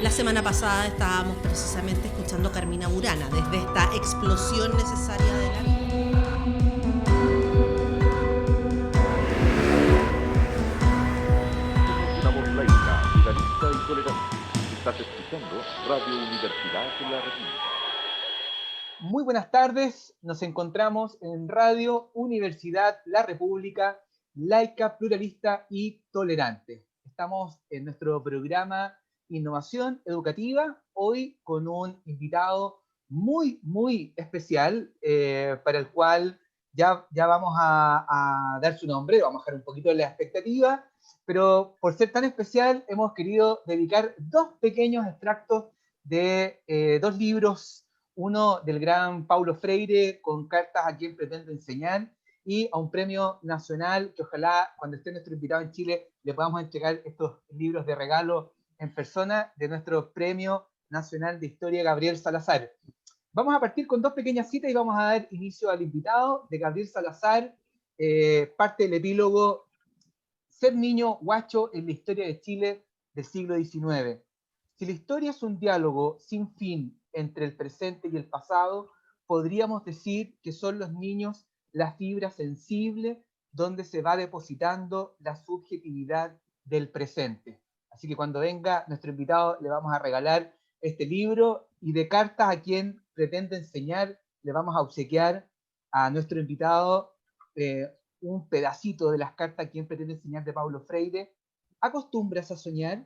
La semana pasada estábamos precisamente escuchando Carmina Burana, desde esta explosión necesaria de la vida. Una voz laica, pluralista y tolerante. Estás escuchando Radio Universidad de la República. Muy buenas tardes, nos encontramos en Radio Universidad La República, laica, pluralista y tolerante. Estamos en nuestro programa Innovación Educativa, hoy con un invitado muy especial, para el cual ya vamos a dar su nombre, vamos a dejar un poquito la expectativa, pero por ser tan especial hemos querido dedicar dos pequeños extractos de dos libros, uno del gran Paulo Freire, con cartas a quien pretende enseñar, y a un premio nacional que ojalá cuando esté nuestro invitado en Chile le podamos entregar estos libros de regalo en persona, de nuestro Premio Nacional de Historia Gabriel Salazar. Vamos a partir con dos pequeñas citas y vamos a dar inicio al invitado de Gabriel Salazar, parte del epílogo Ser niño guacho en la historia de Chile del siglo XIX. Si la historia es un diálogo sin fin entre el presente y el pasado, podríamos decir que son los niños la fibra sensible donde se va depositando la subjetividad del presente. Así que cuando venga nuestro invitado le vamos a regalar este libro, y de cartas a quien pretende enseñar le vamos a obsequiar a nuestro invitado un pedacito de las cartas a quien pretende enseñar de Paulo Freire. ¿Acostumbras a soñar?,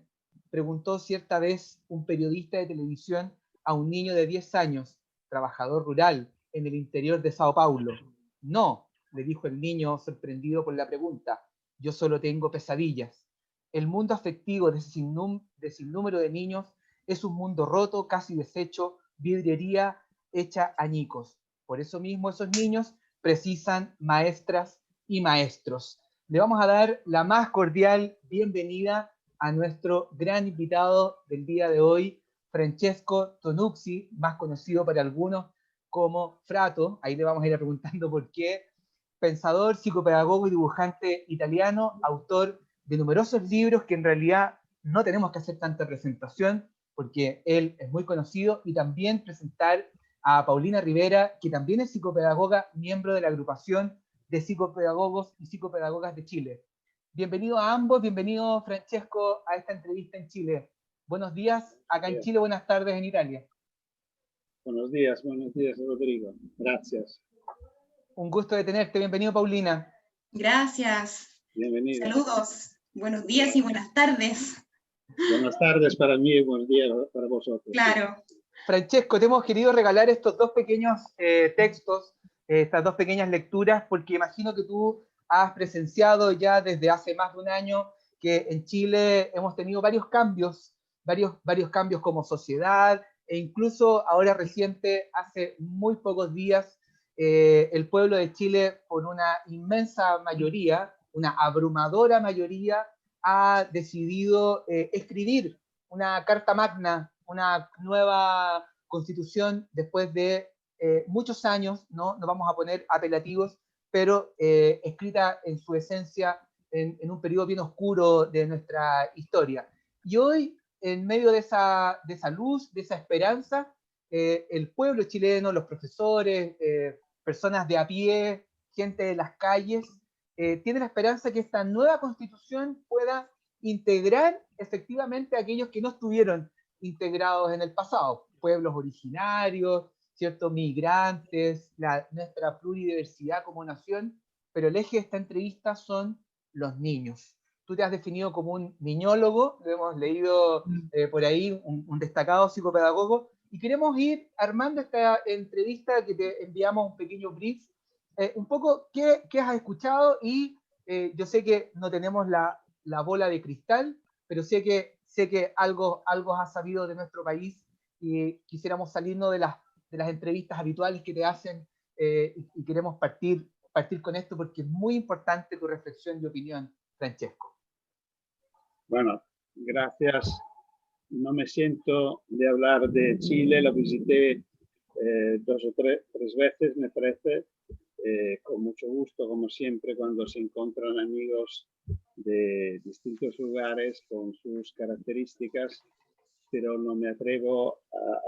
preguntó cierta vez un periodista de televisión a un niño de 10 años, trabajador rural, en el interior de Sao Paulo. No, le dijo el niño sorprendido por la pregunta, yo solo tengo pesadillas. El mundo afectivo de sinnúmero de niños es un mundo roto, casi deshecho, vidriería hecha añicos. Por eso mismo esos niños precisan maestras y maestros. Le vamos a dar la más cordial bienvenida a nuestro gran invitado del día de hoy, Francesco Tonucci, más conocido para algunos como Frato. Ahí le vamos a ir preguntando por qué. Pensador, psicopedagogo y dibujante italiano, autor de numerosos libros que en realidad no tenemos que hacer tanta presentación porque él es muy conocido, y también presentar a Paulina Rivera, que también es psicopedagoga, miembro de la agrupación de psicopedagogos y psicopedagogas de Chile. Bienvenido a ambos, bienvenido Francesco a esta entrevista en Chile. Buenos días acá en Chile, buenas tardes en Italia. Buenos días Rodrigo, gracias. Un gusto de tenerte, bienvenido Paulina. Gracias. Bienvenido. Saludos, buenos días y buenas tardes. Buenas tardes para mí y buenos días para vosotros. Claro. Francesco, te hemos querido regalar estos dos pequeños textos, estas dos pequeñas lecturas, porque imagino que tú has presenciado ya desde hace más de un año que en Chile hemos tenido varios cambios como sociedad, e incluso ahora reciente, hace muy pocos días, el pueblo de Chile, por una inmensa mayoría, una abrumadora mayoría, ha decidido escribir una carta magna, una nueva constitución después de muchos años, no vamos a poner apelativos, pero escrita en su esencia en un periodo bien oscuro de nuestra historia. Y hoy, en medio de esa luz, de esa esperanza, el pueblo chileno, los profesores, personas de a pie, gente de las calles, tiene la esperanza que esta nueva constitución pueda integrar efectivamente a aquellos que no estuvieron integrados en el pasado, pueblos originarios, ciertos migrantes, nuestra pluridiversidad como nación, pero el eje de esta entrevista son los niños. Tú te has definido como un niñólogo, lo hemos leído por ahí, un destacado psicopedagogo, y queremos ir armando esta entrevista que te enviamos un pequeño brief, un poco qué has escuchado, y yo sé que no tenemos la bola de cristal, pero sé que algo has sabido de nuestro país, y quisiéramos salirnos de las entrevistas habituales que te hacen, y queremos partir con esto porque es muy importante tu reflexión y opinión, Francesco. Bueno, gracias. No me siento de hablar de Chile, lo visité 2 o 3 veces, me parece, con mucho gusto, como siempre, cuando se encuentran amigos de distintos lugares con sus características. pero no me atrevo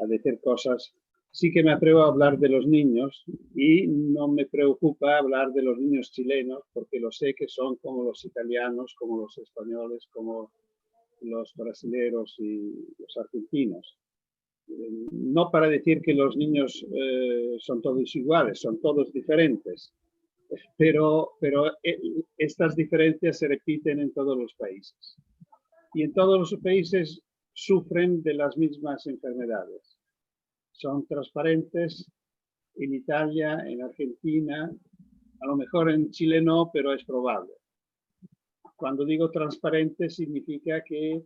a decir cosas. Sí que me atrevo a hablar de los niños y no me preocupa hablar de los niños chilenos porque lo sé que son como los italianos, como los españoles, como los brasileños y los argentinos. No para decir que los niños son todos iguales, son todos diferentes, pero estas diferencias se repiten en todos los países. Y en todos los países sufren de las mismas enfermedades. Son transparentes en Italia, en Argentina, a lo mejor en Chile no, pero es probable. Cuando digo transparente significa que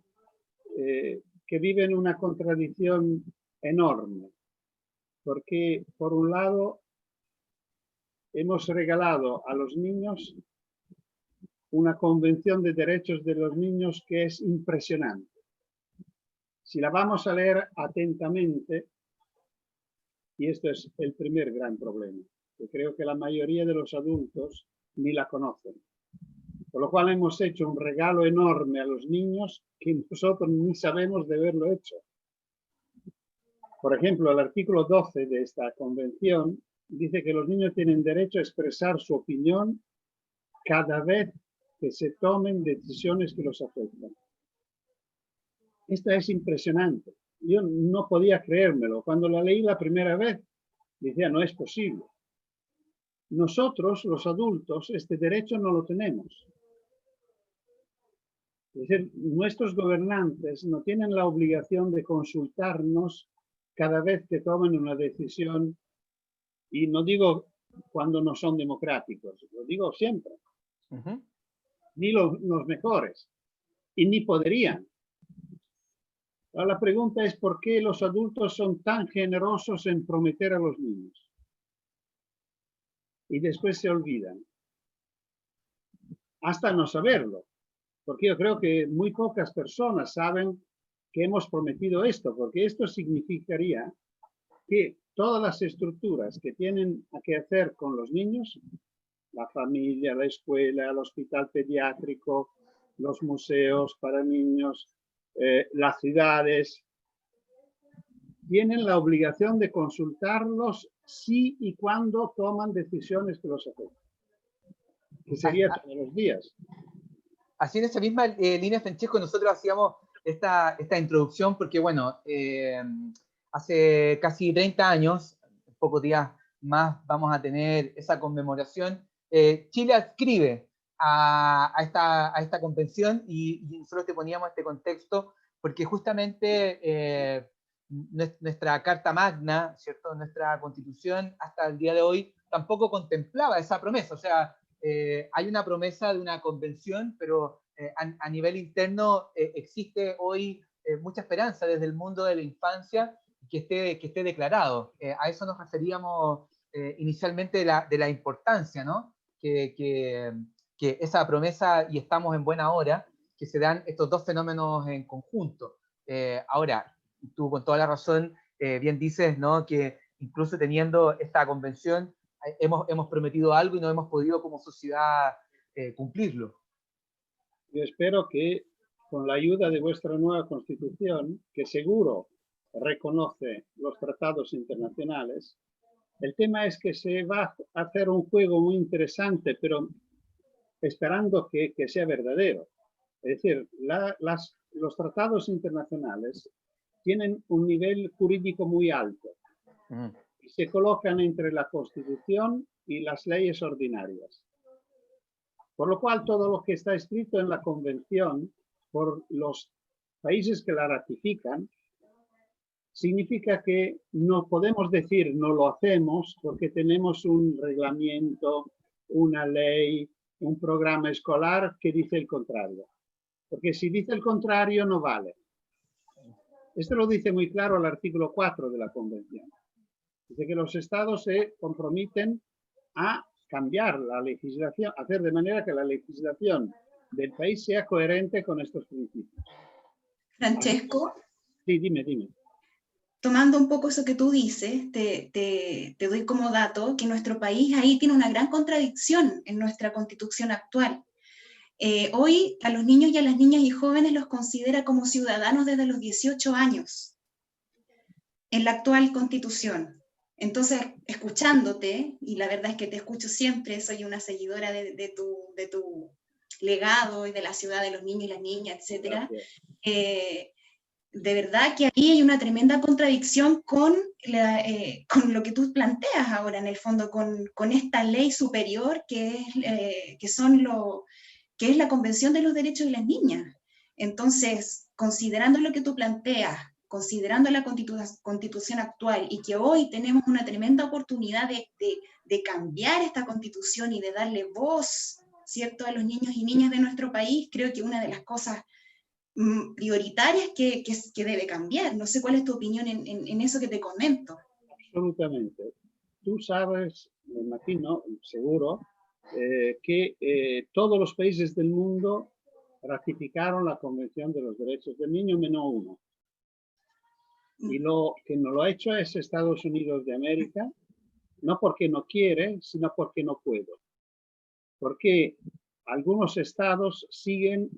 viven una contradicción enorme, porque por un lado hemos regalado a los niños una convención de derechos de los niños que es impresionante. Si la vamos a leer atentamente, y esto es el primer gran problema, que creo que la mayoría de los adultos ni la conocen. Por lo cual hemos hecho un regalo enorme a los niños que nosotros ni sabemos de haberlo hecho. Por ejemplo, el artículo 12 de esta convención dice que los niños tienen derecho a expresar su opinión cada vez que se tomen decisiones que los afectan. Esta es impresionante. Yo no podía creérmelo. Cuando la leí la primera vez, decía, no es posible. Nosotros, los adultos, este derecho no lo tenemos. Es decir, nuestros gobernantes no tienen la obligación de consultarnos cada vez que tomen una decisión, y no digo cuando no son democráticos, lo digo siempre. Ni los mejores, y ni podrían. Ahora la pregunta es por qué los adultos son tan generosos en prometer a los niños y después se olvidan, hasta no saberlo, porque yo creo que muy pocas personas saben que hemos prometido esto, porque esto significaría que todas las estructuras que tienen que hacer con los niños, la familia, la escuela, el hospital pediátrico, los museos para niños, las ciudades, tienen la obligación de consultarlos si y cuando toman decisiones que los afectan, que sería todos los días. Así en esa misma línea, Francesco, nosotros hacíamos esta introducción porque, bueno, hace casi 30 años, en pocos días más vamos a tener esa conmemoración. Chile adscribe a esta convención y nosotros te poníamos este contexto porque justamente nuestra Carta Magna, ¿cierto? Nuestra Constitución hasta el día de hoy tampoco contemplaba esa promesa. O sea, hay una promesa de una convención, pero a nivel interno existe hoy mucha esperanza desde el mundo de la infancia que esté declarado. A eso nos referíamos inicialmente de la importancia, ¿no? Que esa promesa, y estamos en buena hora, que se dan estos dos fenómenos en conjunto. Ahora, tú con toda la razón bien dices, ¿no? Que incluso teniendo esta convención hemos prometido algo y no hemos podido como sociedad cumplirlo. Yo espero que con la ayuda de vuestra nueva Constitución, que seguro reconoce los tratados internacionales, el tema es que se va a hacer un juego muy interesante, pero esperando que sea verdadero. Es decir, los tratados internacionales tienen un nivel jurídico muy alto. Y se colocan entre la Constitución y las leyes ordinarias. Por lo cual, todo lo que está escrito en la Convención por los países que la ratifican, significa que no podemos decir no lo hacemos porque tenemos un reglamento, una ley, un programa escolar que dice el contrario. Porque si dice el contrario, no vale. Esto lo dice muy claro el artículo 4 de la Convención. Dice que los estados se comprometen a cambiar la legislación, hacer de manera que la legislación del país sea coherente con estos principios. Francesco. Sí, dime. Tomando un poco eso que tú dices, te doy como dato que nuestro país ahí tiene una gran contradicción en nuestra Constitución actual. hoy a los niños y a las niñas y jóvenes los considera como ciudadanos desde los 18 años en la actual Constitución. Entonces, escuchándote, y la verdad es que te escucho siempre, soy una seguidora de tu legado y de la ciudad de los niños y las niñas, etc. De verdad que ahí hay una tremenda contradicción con lo que tú planteas ahora, en el fondo, con esta ley superior que es la Convención de los Derechos de las Niñas. Entonces, considerando lo que tú planteas, considerando la Constitución actual, y que hoy tenemos una tremenda oportunidad de cambiar esta Constitución y de darle voz, ¿cierto?, a los niños y niñas de nuestro país, creo que una de las cosas prioritarias que debe cambiar. No sé cuál es tu opinión en eso que te comento. Absolutamente. Tú sabes, me imagino, seguro, que todos los países del mundo ratificaron la Convención de los Derechos del Niño menos uno. Y lo que no lo ha hecho es Estados Unidos de América, no porque no quiere, sino porque no puede. Porque algunos estados siguen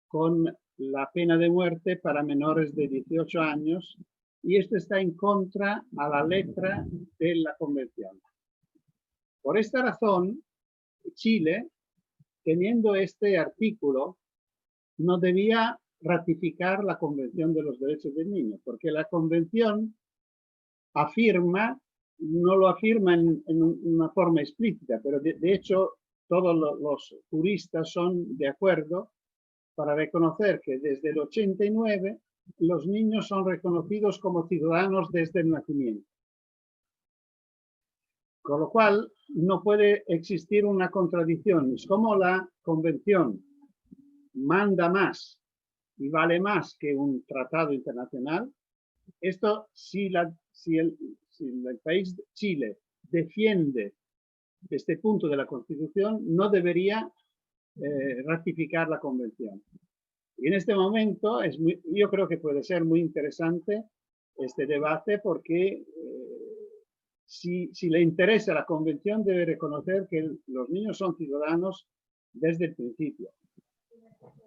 con la pena de muerte para menores de 18 años, y esto está en contra a la letra de la Convención. Por esta razón, Chile, teniendo este artículo, no debía ratificar la Convención de los Derechos del Niño, porque la Convención afirma, no lo afirma en una forma explícita, pero de hecho todos los juristas son de acuerdo para reconocer que desde el 89 los niños son reconocidos como ciudadanos desde el nacimiento. Con lo cual, no puede existir una contradicción. Es como la Convención manda más y vale más que un tratado internacional. Esto, si el país de Chile defiende este punto de la Constitución, no debería ratificar la Convención. Y en este momento yo creo que puede ser muy interesante este debate, porque si le interesa la Convención, debe reconocer que los niños son ciudadanos desde el principio.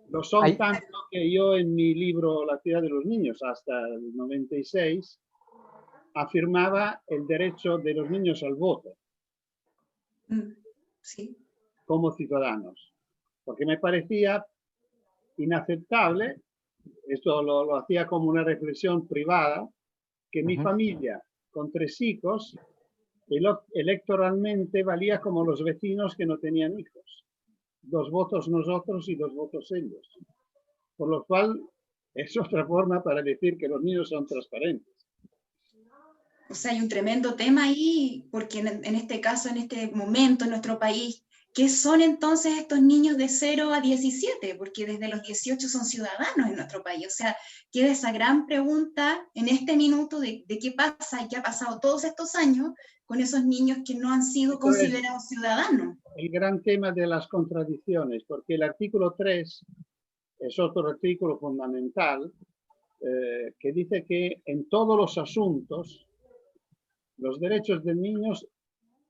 Lo son tanto que yo en mi libro La ciudad de los niños, hasta el 96, afirmaba el derecho de los niños al voto. Sí. Como ciudadanos. Porque me parecía inaceptable, esto lo hacía como una reflexión privada, que mi familia, con 3 hijos, electoralmente valía como los vecinos que no tenían hijos. 2 votos nosotros y 2 votos ellos. Por lo cual, es otra forma para decir que los niños son transparentes. O sea, hay un tremendo tema ahí, porque en este caso, en este momento, en nuestro país, ¿qué son entonces estos niños de 0 a 17? Porque desde los 18 son ciudadanos en nuestro país. O sea, queda esa gran pregunta en este minuto de qué pasa y qué ha pasado todos estos años con esos niños que no han sido considerados ciudadanos. El gran tema de las contradicciones, porque el artículo 3 es otro artículo fundamental que dice que en todos los asuntos los derechos de niños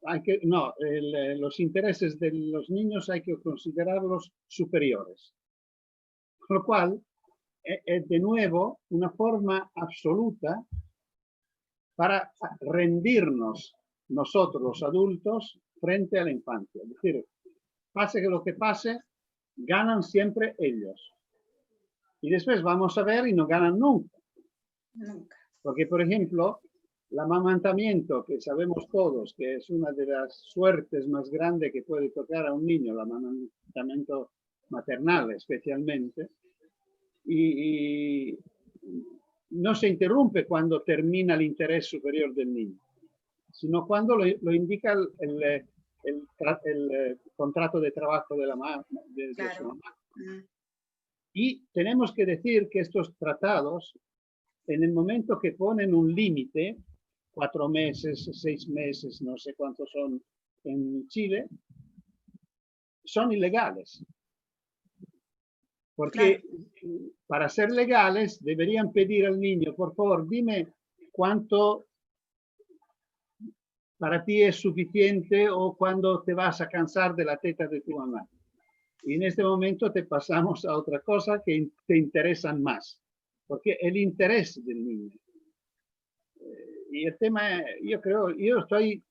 los intereses de los niños hay que considerarlos superiores. Con lo cual, es de nuevo una forma absoluta para rendirnos nosotros los adultos frente a la infancia. Es decir, pase lo que pase, ganan siempre ellos. Y después vamos a ver y no ganan nunca. Nunca. Porque, por ejemplo, el amamantamiento, que sabemos todos que es una de las suertes más grandes que puede tocar a un niño, el amamantamiento maternal especialmente, y no se interrumpe cuando termina el interés superior del niño, sino cuando lo indica el contrato de trabajo de la mamá. Claro. Su mamá. Y tenemos que decir que estos tratados, en el momento que ponen un límite, 4 meses, 6 meses, no sé cuántos son en Chile, son ilegales. Porque para ser legales deberían pedir al niño, por favor, dime cuánto para ti es suficiente o cuándo te vas a cansar de la teta de tu mamá. Y en este momento te pasamos a otra cosa que te interesan más, porque el interés del niño. Y el tema, yo estoy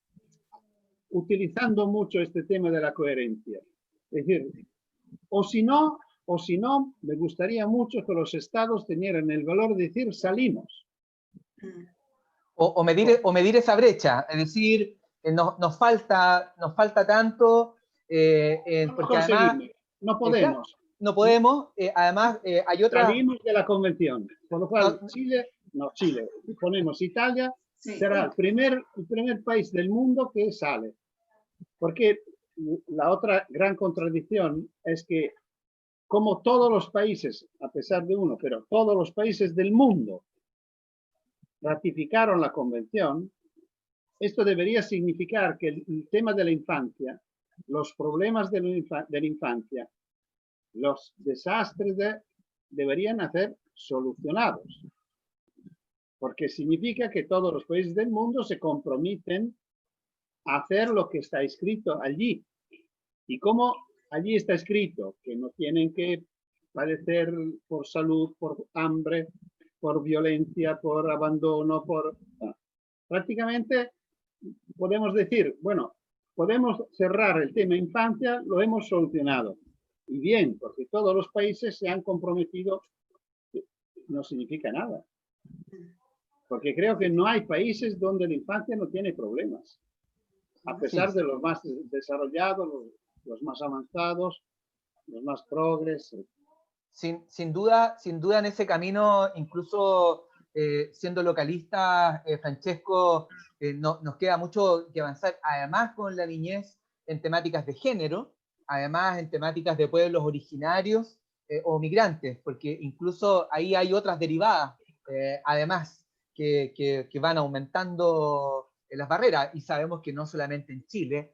utilizando mucho este tema de la coherencia. Es decir, o si no, me gustaría mucho que los estados tuvieran el valor de decir salimos. O medir esa brecha, es decir, nos falta tanto, porque además no podemos. No podemos, además hay otra... Salimos de la convención, por lo cual Chile, ponemos Italia, sí, será el primer país del mundo que sale. Porque la otra gran contradicción es que como todos los países, a pesar de uno, pero todos los países del mundo ratificaron la convención, esto debería significar que el tema de la infancia, los problemas de la infancia, los desastres deberían ser solucionados. Porque significa que todos los países del mundo se comprometen a hacer lo que está escrito allí. Y como allí está escrito que no tienen que padecer por salud, por hambre, por violencia, por abandono, prácticamente podemos decir, bueno, podemos cerrar el tema infancia, lo hemos solucionado. Y bien, porque todos los países se han comprometido, no significa nada. Porque creo que no hay países donde la infancia no tiene problemas. A pesar de los más desarrollados, los más avanzados, los más progresos. Sin duda en ese camino, incluso siendo localista, Francesco, nos queda mucho que avanzar, además con la niñez en temáticas de género, además en temáticas de pueblos originarios o migrantes, porque incluso ahí hay otras derivadas, además, que van aumentando las barreras, y sabemos que no solamente en Chile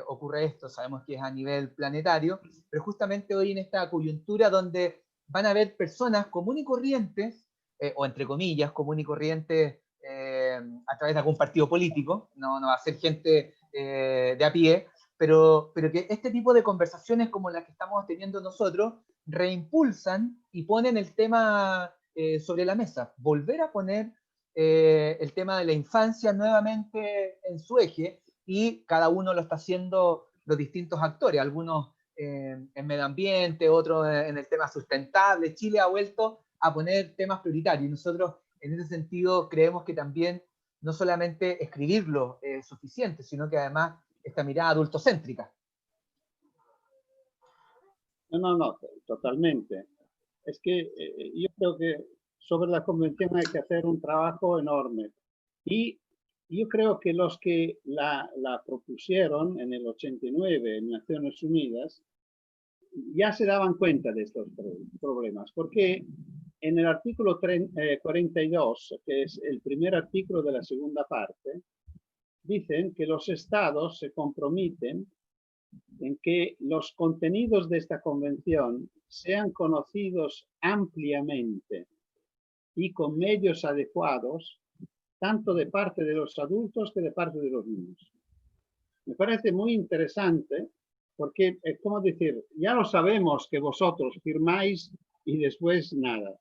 ocurre esto, sabemos que es a nivel planetario, pero justamente hoy en esta coyuntura donde van a haber personas comunes y corrientes, o entre comillas, comunes y corrientes a través de algún partido político, no va a ser gente de a pie, pero que este tipo de conversaciones como las que estamos teniendo nosotros reimpulsan y ponen el tema sobre la mesa, volver a poner el tema de la infancia nuevamente en su eje, y cada uno lo está haciendo los distintos actores, algunos en medio ambiente, otros en el tema sustentable. Chile ha vuelto a poner temas prioritarios, y nosotros en ese sentido creemos que también no solamente escribirlo es suficiente, sino que además esta mirada adultocéntrica. No, totalmente. Es que yo creo que sobre la convención hay que hacer un trabajo enorme. Y yo creo que los que la propusieron en el 89 en Naciones Unidas ya se daban cuenta de estos problemas, porque en el artículo 42, que es el primer artículo de la segunda parte, dicen que los estados se comprometen en que los contenidos de esta convención sean conocidos ampliamente y con medios adecuados, tanto de parte de los adultos que de parte de los niños. Me parece muy interesante porque es como decir, ya lo sabemos que vosotros firmáis y después nada.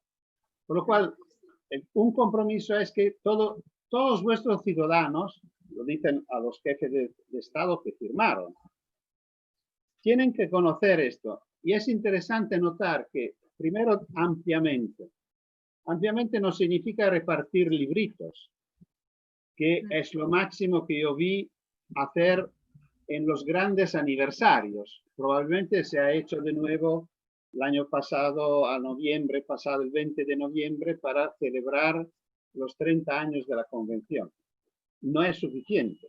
Por lo cual, un compromiso es que todos vuestros ciudadanos, lo dicen a los jefes de Estado que firmaron, tienen que conocer esto. Y es interesante notar que, primero, ampliamente. Ampliamente no significa repartir libritos, que es lo máximo que yo vi hacer en los grandes aniversarios. Probablemente se ha hecho de nuevo el año pasado, a noviembre, pasado el 20 de noviembre, para celebrar los 30 años de la convención. No es suficiente.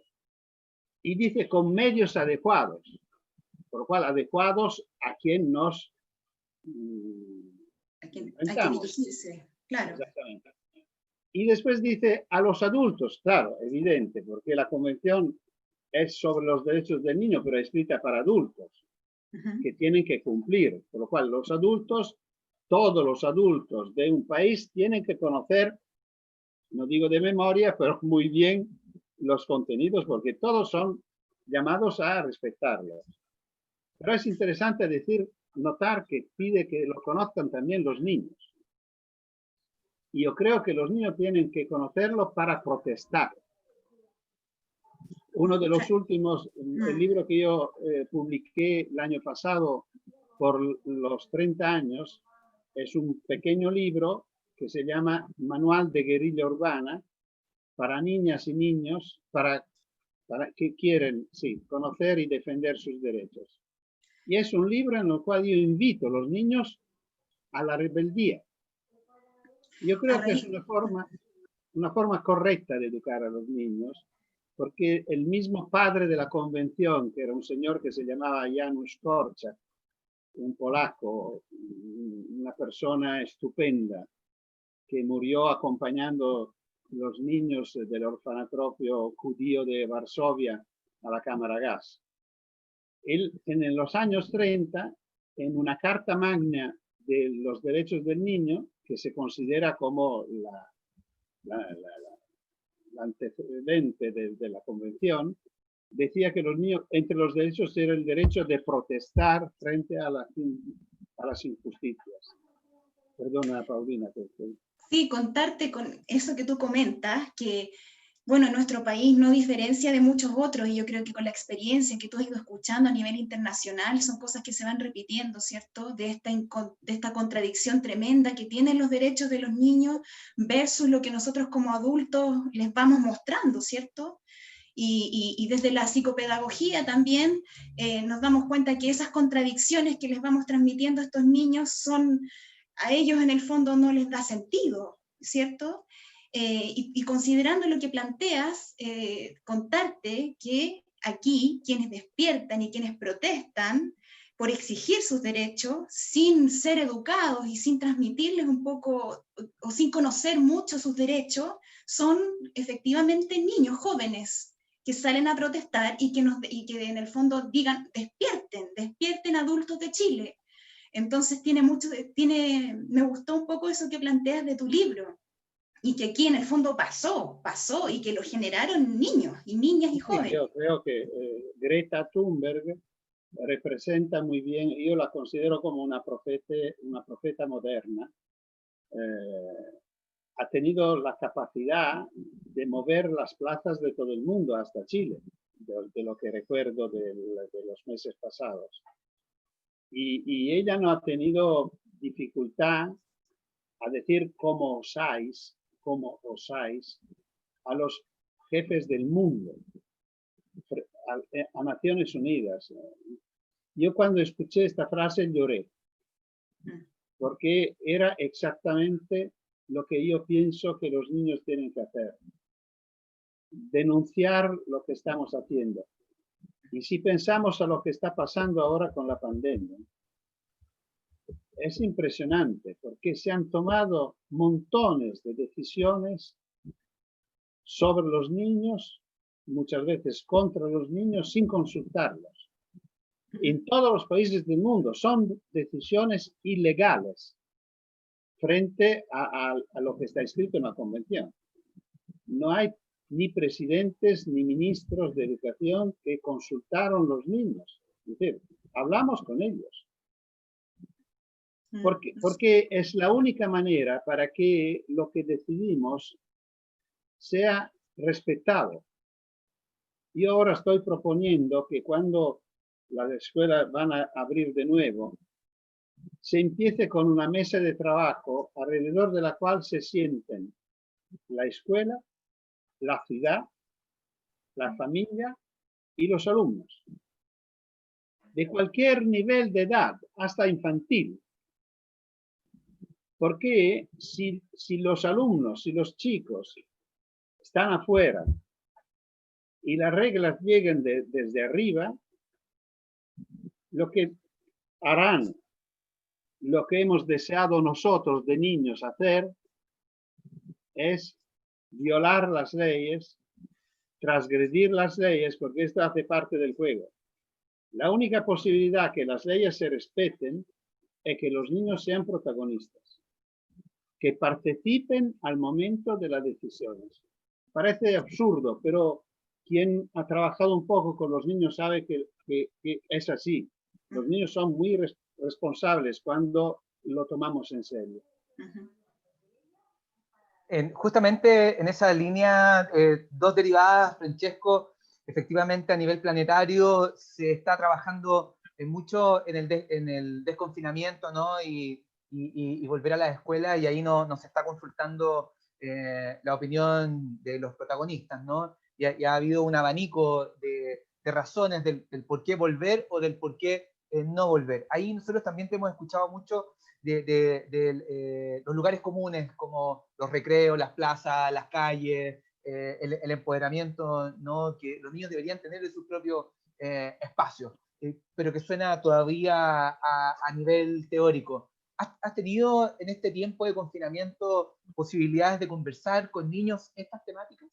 Y dice con medios adecuados, por lo cual adecuados a quien nos enfrentamos. Claro. Exactamente. Y después dice a los adultos, claro, evidente, porque la convención es sobre los derechos del niño, pero escrita para adultos, que tienen que cumplir. Por lo cual los adultos, todos los adultos de un país tienen que conocer, no digo de memoria, pero muy bien los contenidos, porque todos son llamados a respetarlos. Pero es interesante decir notar que pide que lo conozcan también los niños. Y yo creo que los niños tienen que conocerlo para protestar. Uno de los últimos, el libro que yo publiqué el año pasado por los 30 años, es un pequeño libro que se llama Manual de Guerrilla Urbana para niñas y niños para que quieren conocer y defender sus derechos. Y es un libro en el cual yo invito a los niños a la rebeldía. Yo creo que es una forma correcta de educar a los niños, porque el mismo padre de la convención, que era un señor que se llamaba Janusz Korczak, un polaco, una persona estupenda, que murió acompañando los niños del orfanatropio judío de Varsovia a la cámara gas. Él, en los años 30, en una carta magna de los derechos del niño, que se considera como la antecedente de la convención, decía que los niños, entre los derechos, era el derecho de protestar frente a las injusticias. Perdona, Paulina. Sí, contarte con eso que tú comentas, que bueno, nuestro país no diferencia de muchos otros, y yo creo que con la experiencia que tú has ido escuchando a nivel internacional, son cosas que se van repitiendo, ¿cierto? De esta contradicción tremenda que tienen los derechos de los niños versus lo que nosotros como adultos les vamos mostrando, ¿cierto? Y desde la psicopedagogía también nos damos cuenta que esas contradicciones que les vamos transmitiendo a estos niños a ellos en el fondo no les da sentido, ¿cierto? Y considerando lo que planteas, contarte que aquí quienes despiertan y quienes protestan por exigir sus derechos sin ser educados y sin transmitirles un poco o sin conocer mucho sus derechos, son efectivamente niños jóvenes que salen a protestar y que en el fondo digan despierten adultos de Chile. Entonces me gustó un poco eso que planteas de tu libro. Y que aquí en el fondo pasó, y que lo generaron niños y niñas y jóvenes. Yo creo que Greta Thunberg representa muy bien, yo la considero como una profeta moderna. Ha tenido la capacidad de mover las plazas de todo el mundo hasta Chile, de lo que recuerdo de los meses pasados. Y ella no ha tenido dificultad a decir cómo osáis a los jefes del mundo, a Naciones Unidas. Yo cuando escuché esta frase lloré, porque era exactamente lo que yo pienso que los niños tienen que hacer. Denunciar lo que estamos haciendo. Y si pensamos a lo que está pasando ahora con la pandemia, es impresionante porque se han tomado montones de decisiones sobre los niños, muchas veces contra los niños, sin consultarlos. En todos los países del mundo son decisiones ilegales frente a lo que está escrito en la convención. No hay ni presidentes ni ministros de educación que consultaron los niños. Es decir, hablamos con ellos. Porque es la única manera para que lo que decidimos sea respetado. Yo ahora estoy proponiendo que cuando las escuelas van a abrir de nuevo, se empiece con una mesa de trabajo alrededor de la cual se sienten la escuela, la ciudad, la familia y los alumnos. De cualquier nivel de edad, hasta infantil. Porque si los alumnos, si los chicos están afuera y las reglas llegan desde arriba, lo que harán, lo que hemos deseado nosotros de niños hacer, es violar las leyes, transgredir las leyes, porque esto hace parte del juego. La única posibilidad que las leyes se respeten es que los niños sean protagonistas, que participen al momento de las decisiones. Parece absurdo, pero quien ha trabajado un poco con los niños sabe que es así. Los niños son muy responsables cuando lo tomamos en serio. Justamente en esa línea, dos derivadas, Francesco, efectivamente a nivel planetario se está trabajando mucho en el desconfinamiento, ¿no? Y volver a la escuela, y ahí no se está consultando la opinión de los protagonistas, ¿no? Y ha habido un abanico de razones del por qué volver o del por qué no volver. Ahí nosotros también te hemos escuchado mucho de los lugares comunes, como los recreos, las plazas, las calles, el empoderamiento, ¿no? Que los niños deberían tener de su propio espacio, pero que suena todavía a nivel teórico. ¿Has tenido en este tiempo de confinamiento posibilidades de conversar con niños estas temáticas?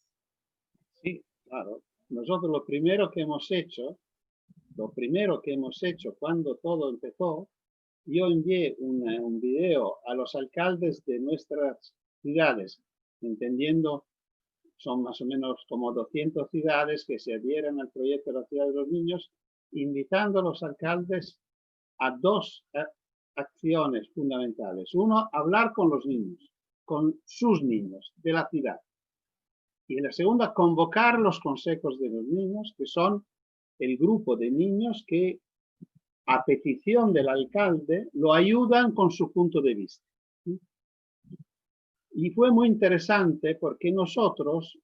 Sí, claro. Nosotros lo primero que hemos hecho cuando todo empezó, yo envié un video a los alcaldes de nuestras ciudades, entendiendo, son más o menos como 200 ciudades que se adhieran al proyecto de la ciudad de los niños, invitando a los alcaldes a dos acciones fundamentales. Uno, hablar con los niños, con sus niños de la ciudad. Y la segunda, convocar los consejos de los niños, que son el grupo de niños que, a petición del alcalde, lo ayudan con su punto de vista. Y fue muy interesante porque nosotros,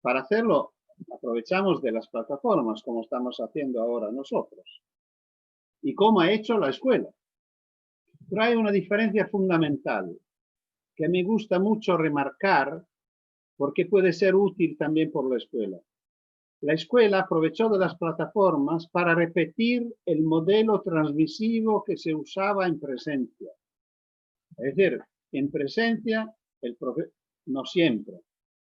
para hacerlo, aprovechamos de las plataformas, como estamos haciendo ahora nosotros, y como ha hecho la escuela. Pero hay una diferencia fundamental que me gusta mucho remarcar, porque puede ser útil también por la escuela. La escuela aprovechó de las plataformas para repetir el modelo transmisivo que se usaba en presencia. Es decir, en presencia, no siempre,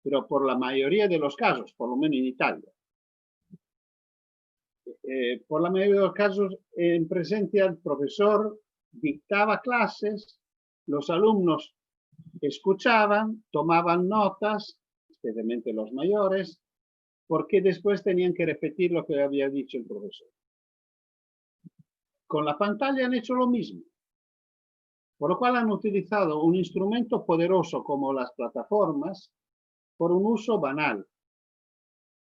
pero por la mayoría de los casos, por lo menos en Italia. Por la mayoría de los casos, en presencia, el profesor dictaba clases, los alumnos escuchaban, tomaban notas, especialmente los mayores, porque después tenían que repetir lo que había dicho el profesor. Con la pantalla han hecho lo mismo, por lo cual han utilizado un instrumento poderoso como las plataformas por un uso banal.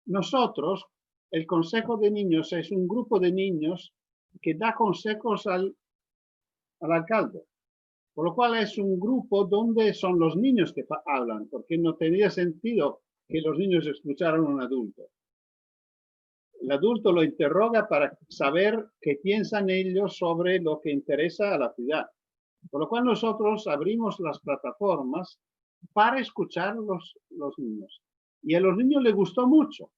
Nosotros, el Consejo de Niños es un grupo de niños que da consejos al alcalde, por lo cual es un grupo donde son los niños que hablan, porque no tenía sentido que los niños escucharan a un adulto. El adulto lo interroga para saber qué piensan ellos sobre lo que interesa a la ciudad. Por lo cual nosotros abrimos las plataformas para escuchar a los niños. Y a los niños les gustó mucho,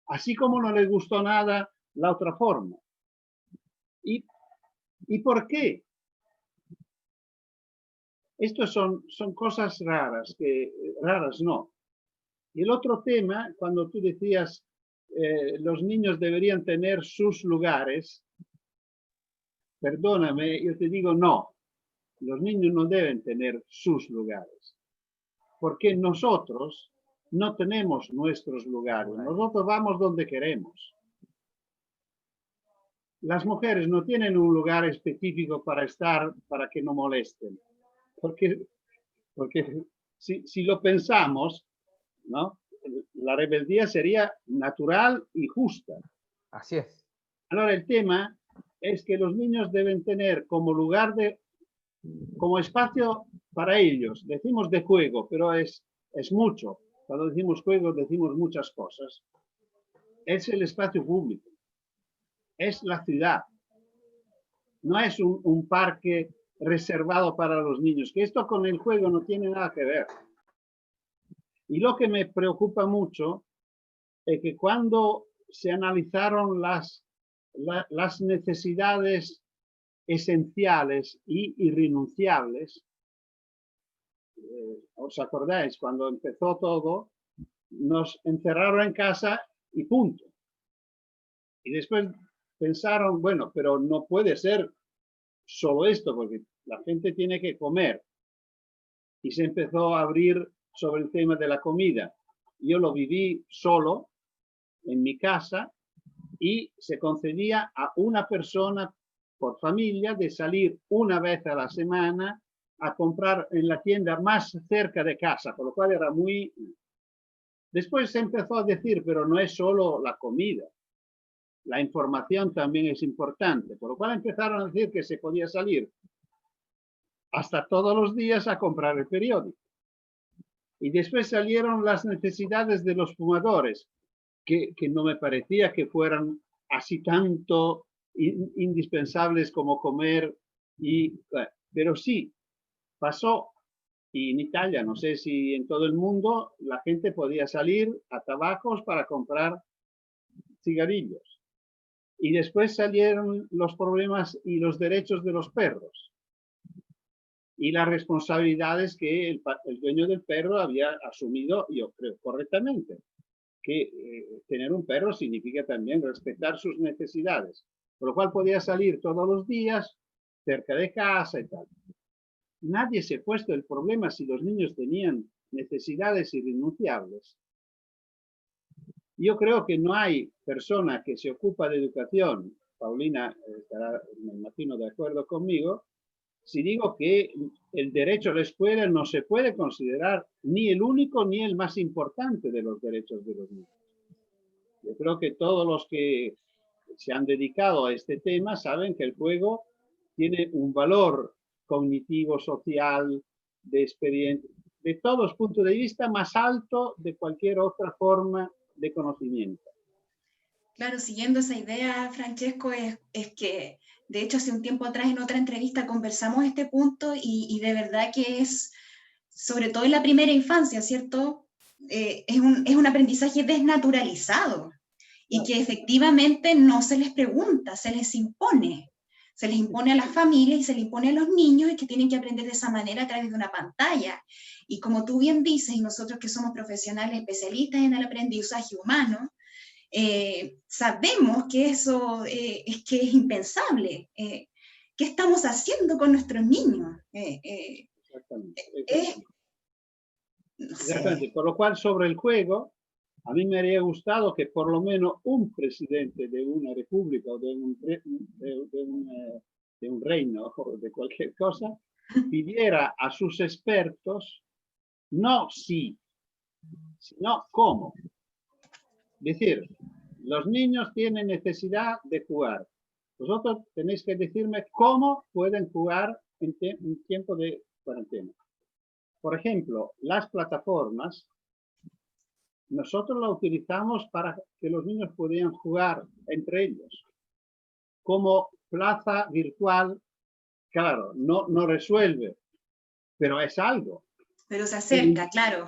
así como no les gustó nada la otra forma. ¿Y por qué? Estos son cosas raras, raras no. Y el otro tema, cuando tú decías los niños deberían tener sus lugares, perdóname, yo te digo no, los niños no deben tener sus lugares, porque nosotros no tenemos nuestros lugares, nosotros vamos donde queremos. Las mujeres no tienen un lugar específico para estar, para que no molesten, porque si lo pensamos, ¿no? La rebeldía sería natural y justa. Así es. Ahora el tema es que los niños deben tener como lugar como espacio para ellos. Decimos de juego, pero es mucho. Cuando decimos juego decimos muchas cosas. Es el espacio público. Es la ciudad. No es un parque reservado para los niños, que esto con el juego no tiene nada que ver. Y lo que me preocupa mucho es que cuando se analizaron las necesidades esenciales y irrenunciables, ¿os acordáis? Cuando empezó todo, nos encerraron en casa y punto. Y después pensaron, bueno, pero no puede ser solo esto, porque la gente tiene que comer. Y se empezó a abrir sobre el tema de la comida. Yo lo viví solo en mi casa y se concedía a una persona por familia de salir una vez a la semana a comprar en la tienda más cerca de casa, por lo cual era muy... Después se empezó a decir, pero no es solo la comida, la información también es importante, por lo cual empezaron a decir que se podía salir hasta todos los días a comprar el periódico. Y después salieron las necesidades de los fumadores, que no me parecía que fueran así tanto indispensables como comer, pero sí, pasó. Y en Italia, no sé si en todo el mundo, la gente podía salir a tabacos para comprar cigarrillos. Y después salieron los problemas y los derechos de los perros. Y las responsabilidades que el dueño del perro había asumido, yo creo, correctamente. Que tener un perro significa también respetar sus necesidades. Por lo cual podía salir todos los días, cerca de casa y tal. Nadie se ha puesto el problema si los niños tenían necesidades irrenunciables. Yo creo que no hay persona que se ocupa de educación, Paulina estará, me imagino, de acuerdo conmigo, si digo que el derecho a la escuela no se puede considerar ni el único ni el más importante de los derechos de los niños. Yo creo que todos los que se han dedicado a este tema saben que el juego tiene un valor cognitivo, social, de experiencia, de todos los puntos de vista más alto de cualquier otra forma de conocimiento. Claro, siguiendo esa idea, Francesco, es que, de hecho, hace un tiempo atrás en otra entrevista conversamos este punto y de verdad que es, sobre todo en la primera infancia, ¿cierto? Es un aprendizaje desnaturalizado y que efectivamente no se les pregunta, se les impone. Se les impone a las familias y se les impone a los niños y que tienen que aprender de esa manera a través de una pantalla. Y como tú bien dices, y nosotros que somos profesionales especialistas en el aprendizaje humano, sabemos que eso es impensable. ¿Qué estamos haciendo con nuestros niños? Exactamente. No sé. Exactamente. Por lo cual, sobre el juego, a mí me habría gustado que por lo menos un presidente de una república o de un reino o de cualquier cosa pidiera a sus expertos no sí, sino cómo. Es decir, los niños tienen necesidad de jugar. Vosotros tenéis que decirme cómo pueden jugar en tiempo de cuarentena. Por ejemplo, las plataformas, nosotros las utilizamos para que los niños pudieran jugar entre ellos. Como plaza virtual, claro, no resuelve, pero es algo. Pero se acerca, claro.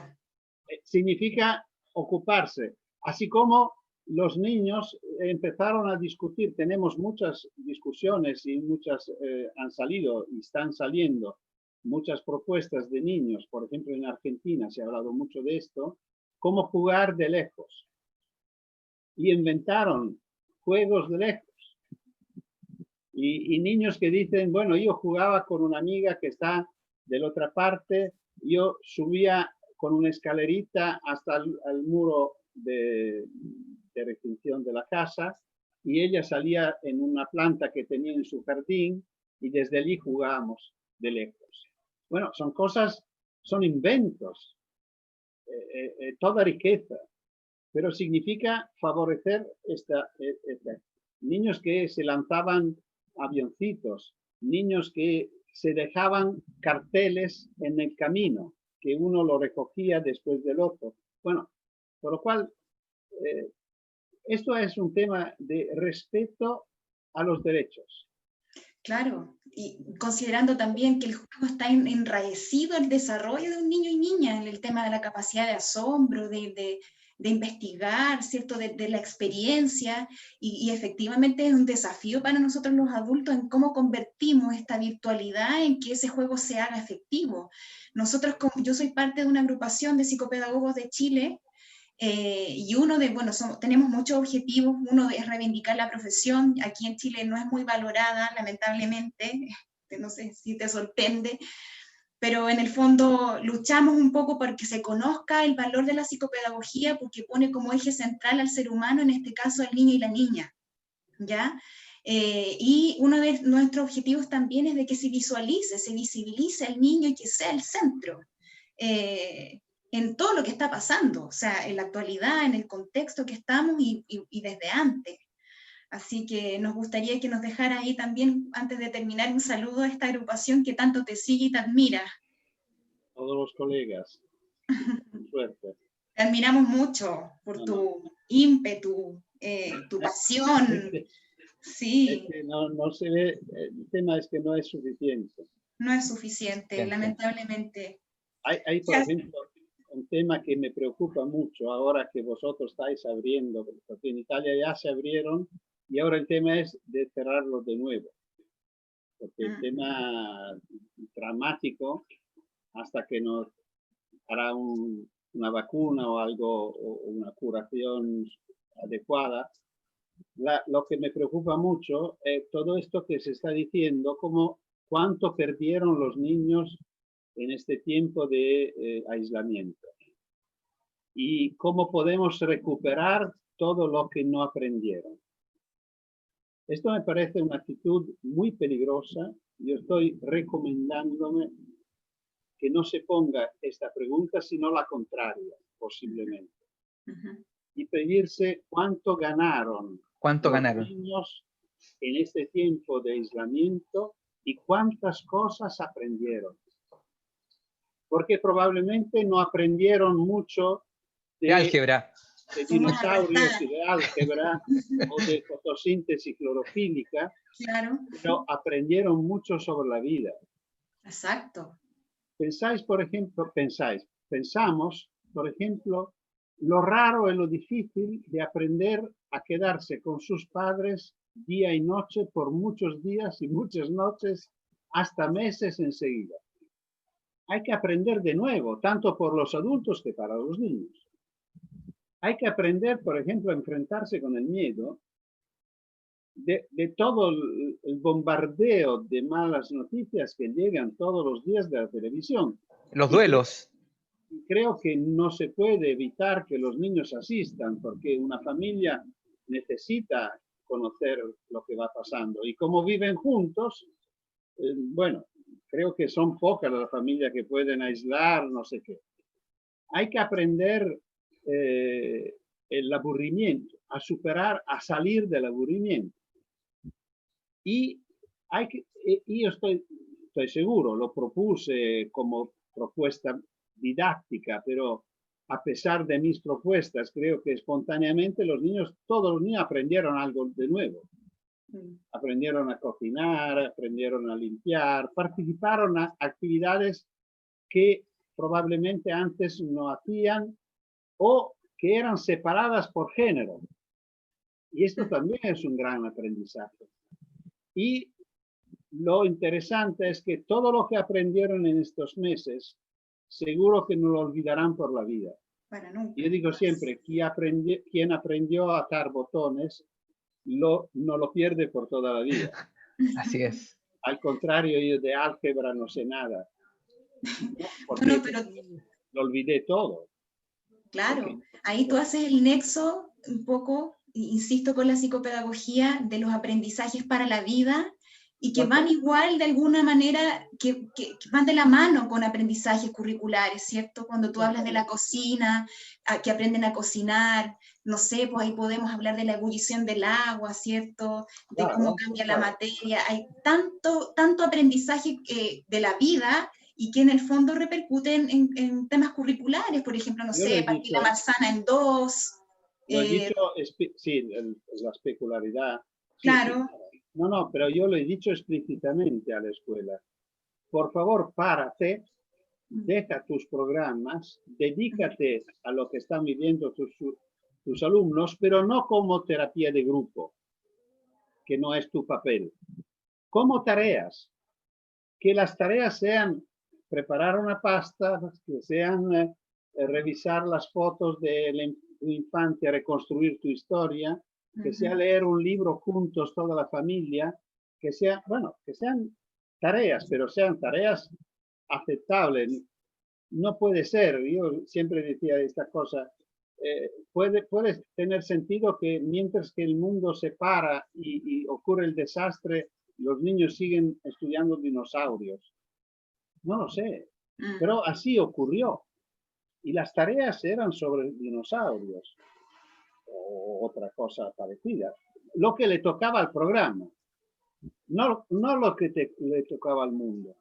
Significa ocuparse. Así como los niños empezaron a discutir, tenemos muchas discusiones y muchas han salido y están saliendo muchas propuestas de niños, por ejemplo en Argentina se ha hablado mucho de esto, cómo jugar de lejos. Y inventaron juegos de lejos. Y niños que dicen, bueno, yo jugaba con una amiga que está de la otra parte, yo subía con una escalerita hasta el muro de restricción de la casa y ella salía en una planta que tenía en su jardín y desde allí jugábamos de lejos. Bueno, son cosas, son inventos, toda riqueza, pero significa favorecer niños que se lanzaban avioncitos, niños que se dejaban carteles en el camino, que uno lo recogía después del otro. Bueno, por lo cual, esto es un tema de respeto a los derechos. Claro, y considerando también que el juego está enraecido en el desarrollo de un niño y niña, en el tema de la capacidad de asombro, de investigar, ¿cierto? De la experiencia, y efectivamente es un desafío para nosotros los adultos en cómo convertimos esta virtualidad en que ese juego se haga efectivo. Nosotros, yo soy parte de una agrupación de psicopedagogos de Chile, y tenemos muchos objetivos. Uno es reivindicar la profesión. Aquí en Chile no es muy valorada, lamentablemente, no sé si te sorprende, pero en el fondo luchamos un poco porque se conozca el valor de la psicopedagogía, porque pone como eje central al ser humano, en este caso al niño y la niña, ¿ya? Y uno de nuestros objetivos también es de que se visibilice al niño y que sea el centro en todo lo que está pasando, o sea, en la actualidad, en el contexto que estamos y desde antes. Así que nos gustaría que nos dejara ahí también, antes de terminar, un saludo a esta agrupación que tanto te sigue y te admira. Todos los colegas, suerte. Te admiramos mucho por tu ímpetu, tu pasión. Sí. Es que no se ve, el tema es que no es suficiente. No es suficiente, lamentablemente. Hay, por ejemplo, un tema que me preocupa mucho ahora que vosotros estáis abriendo, porque en Italia ya se abrieron y ahora el tema es de cerrarlos de nuevo. Porque el tema dramático, hasta que nos hará una vacuna o algo, o una curación adecuada, lo que me preocupa mucho es todo esto que se está diciendo, como cuánto perdieron los niños en este tiempo de aislamiento y cómo podemos recuperar todo lo que no aprendieron. Esto me parece una actitud muy peligrosa. Yo estoy recomendándome que no se ponga esta pregunta, sino la contraria, posiblemente. Y pedirse cuánto ganaron los niños en este tiempo de aislamiento y cuántas cosas aprendieron. Porque probablemente no aprendieron mucho de álgebra, de dinosaurios y de álgebra o de fotosíntesis clorofílica, claro, pero aprendieron mucho sobre la vida. Exacto. Pensamos, por ejemplo, lo raro y lo difícil de aprender a quedarse con sus padres día y noche por muchos días y muchas noches, hasta meses enseguida. Hay que aprender de nuevo, tanto por los adultos que para los niños. Hay que aprender, por ejemplo, a enfrentarse con el miedo de todo el bombardeo de malas noticias que llegan todos los días de la televisión. Los duelos. Creo que no se puede evitar que los niños asistan, porque una familia necesita conocer lo que va pasando. Y como viven juntos, bueno, creo que son pocas las familias que pueden aislar, no sé qué. Hay que aprender el aburrimiento, a superar, a salir del aburrimiento. Y yo estoy seguro, lo propuse como propuesta didáctica, pero a pesar de mis propuestas, creo que espontáneamente todos los niños aprendieron algo de nuevo. Aprendieron a cocinar, aprendieron a limpiar, participaron en actividades que probablemente antes no hacían o que eran separadas por género. Y esto también es un gran aprendizaje. Y lo interesante es que todo lo que aprendieron en estos meses, seguro que no lo olvidarán por la vida. Yo digo siempre, quien aprendió a atar botones, no lo pierde por toda la vida. Así es. Al contrario, yo de álgebra no sé nada. Porque lo olvidé todo. Claro, ahí tú haces el nexo un poco, insisto, con la psicopedagogía de los aprendizajes para la vida y que van igual de alguna manera, que van de la mano con aprendizajes curriculares, ¿cierto? Cuando tú hablas de la cocina, que aprenden a cocinar, no sé, pues ahí podemos hablar de la ebullición del agua, ¿cierto? De cómo cambia la materia. Hay tanto aprendizaje de la vida y que en el fondo repercuten en temas curriculares, por ejemplo, no sé, partir la manzana en dos. Lo he dicho, sí, la especularidad. Claro. Sí. No, pero yo lo he dicho explícitamente a la escuela. Por favor, párate, deja tus programas, dedícate a lo que están viviendo tus alumnos, pero no como terapia de grupo, que no es tu papel. Como tareas. Que las tareas sean preparar una pasta, que sean revisar las fotos de tu infancia, reconstruir tu historia, que sea leer un libro juntos toda la familia, que sean tareas, pero sean tareas aceptables. No puede ser, yo siempre decía esta cosa, puede tener sentido que mientras que el mundo se para y ocurre el desastre, los niños siguen estudiando dinosaurios. No lo sé, pero así ocurrió. Y las tareas eran sobre dinosaurios o otra cosa parecida. Lo que le tocaba al programa, no lo que le tocaba al mundo.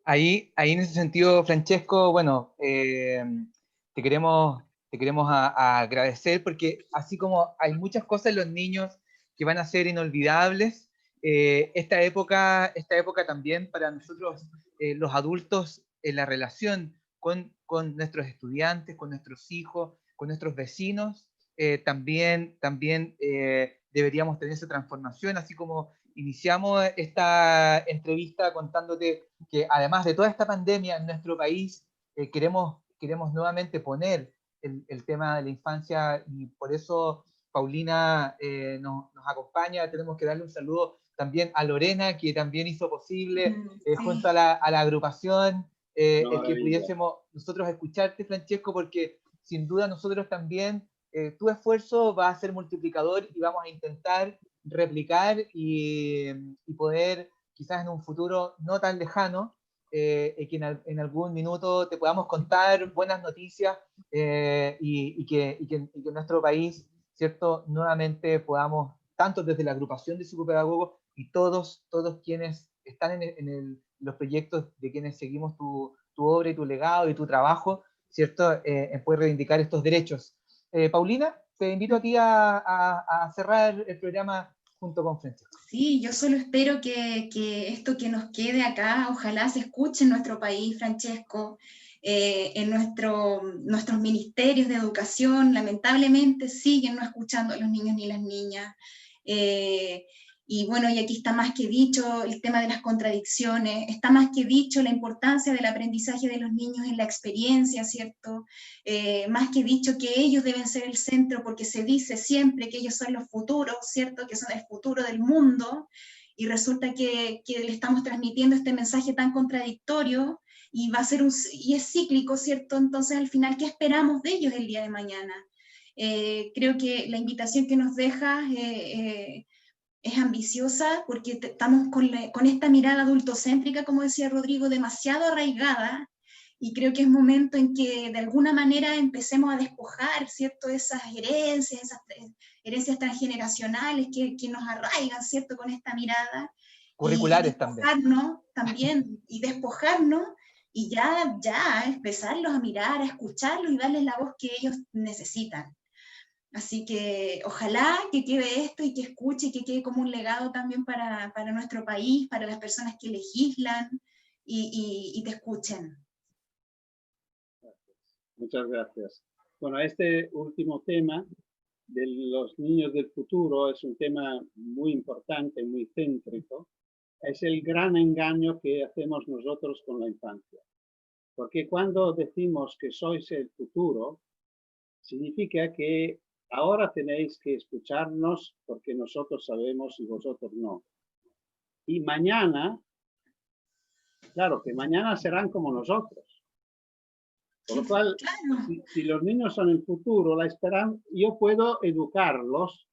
Ahí en ese sentido, Francesco, bueno, te queremos agradecer porque así como hay muchas cosas en los niños que van a ser inolvidables, esta época también para nosotros, los adultos, en la relación con nuestros estudiantes, con nuestros hijos, con nuestros vecinos, también deberíamos tener esa transformación, así como iniciamos esta entrevista contándote que además de toda esta pandemia en nuestro país, queremos nuevamente poner el tema de la infancia, y por eso Paulina nos acompaña. Tenemos que darle un saludo también a Lorena, que también hizo posible, junto a la agrupación, el que pudiésemos nosotros escucharte, Francesco, porque sin duda nosotros también, tu esfuerzo va a ser multiplicador y vamos a intentar replicar y poder, quizás en un futuro no tan lejano, que en algún minuto te podamos contar buenas noticias, y que en nuestro país, ¿cierto?, nuevamente podamos, tanto desde la agrupación de psicopedagogos y todos quienes están en los proyectos de quienes seguimos tu obra y tu legado y tu trabajo, ¿cierto?, en poder reivindicar estos derechos. Paulina, te invito a ti a cerrar el programa junto con Francesco. Sí, yo solo espero que esto que nos quede acá, ojalá se escuche en nuestro país, Francesco, en nuestros ministerios de educación, lamentablemente siguen no escuchando a los niños ni las niñas. Y bueno, y aquí está más que dicho el tema de las contradicciones, está más que dicho la importancia del aprendizaje de los niños en la experiencia, ¿cierto? Más que dicho que ellos deben ser el centro, porque se dice siempre que ellos son los futuros, ¿cierto? Que son el futuro del mundo, y resulta que le estamos transmitiendo este mensaje tan contradictorio, y va a ser y es cíclico, ¿cierto? Entonces, al final, ¿qué esperamos de ellos el día de mañana? Creo que la invitación que nos deja es ambiciosa, porque estamos con esta mirada adultocéntrica, como decía Rodrigo, demasiado arraigada, y creo que es momento en que de alguna manera empecemos a despojar, ¿cierto?, esas herencias transgeneracionales que nos arraigan, ¿cierto?, con esta mirada. Curriculares también, y despojarnos, y ya empezarlos a mirar, a escucharlos y darles la voz que ellos necesitan. Así que ojalá que quede esto y que escuche y que quede como un legado también para nuestro país, para las personas que legislan y te escuchen. Muchas gracias. Bueno, este último tema de los niños del futuro es un tema muy importante, muy céntrico. Es el gran engaño que hacemos nosotros con la infancia. Porque cuando decimos que sois el futuro, significa que ahora tenéis que escucharnos porque nosotros sabemos y vosotros no. Y mañana, claro que mañana serán como nosotros. Por lo cual, claro, si los niños son el futuro, la esperanza, yo puedo educarlos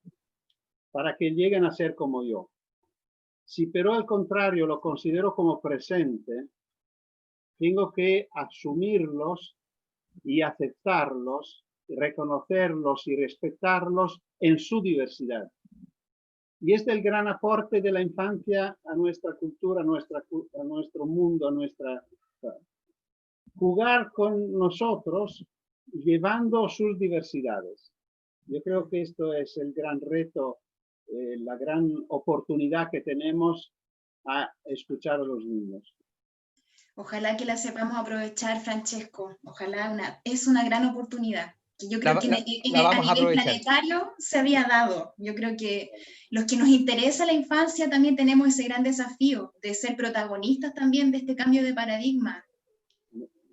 para que lleguen a ser como yo. Si pero al contrario lo considero como presente, tengo que asumirlos y aceptarlos, reconocerlos y respetarlos en su diversidad. Y este es el gran aporte de la infancia a nuestra cultura, a nuestro mundo, a nuestra... Jugar con nosotros llevando sus diversidades. Yo creo que esto es el gran reto, la gran oportunidad que tenemos a escuchar a los niños. Ojalá que la sepamos aprovechar, Francesco. Ojalá, es una gran oportunidad. Yo creo que a nivel planetario se había dado. Yo creo que los que nos interesa la infancia también tenemos ese gran desafío de ser protagonistas también de este cambio de paradigma.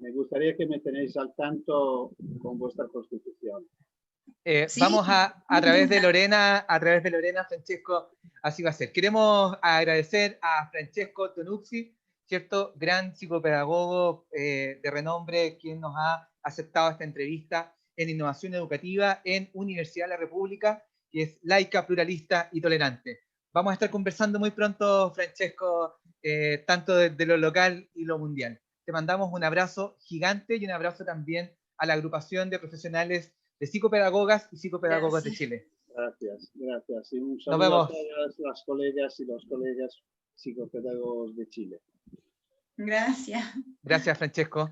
Me gustaría que me tenéis al tanto con vuestra constitución. Sí, vamos a través de Lorena, Francesco, así va a ser. Queremos agradecer a Francesco Tonuzzi, ¿cierto? Gran psicopedagogo de renombre, quien nos ha aceptado esta entrevista en innovación educativa en Universidad de la República, que es laica, pluralista y tolerante. Vamos a estar conversando muy pronto, Francesco, tanto de lo local y lo mundial. Te mandamos un abrazo gigante y un abrazo también a la agrupación de profesionales de psicopedagogas y psicopedagogos de Chile. Gracias, gracias. Y un Nos saludo vemos. a todas las colegas y los colegas psicopedagogos de Chile. Gracias. Gracias, Francesco.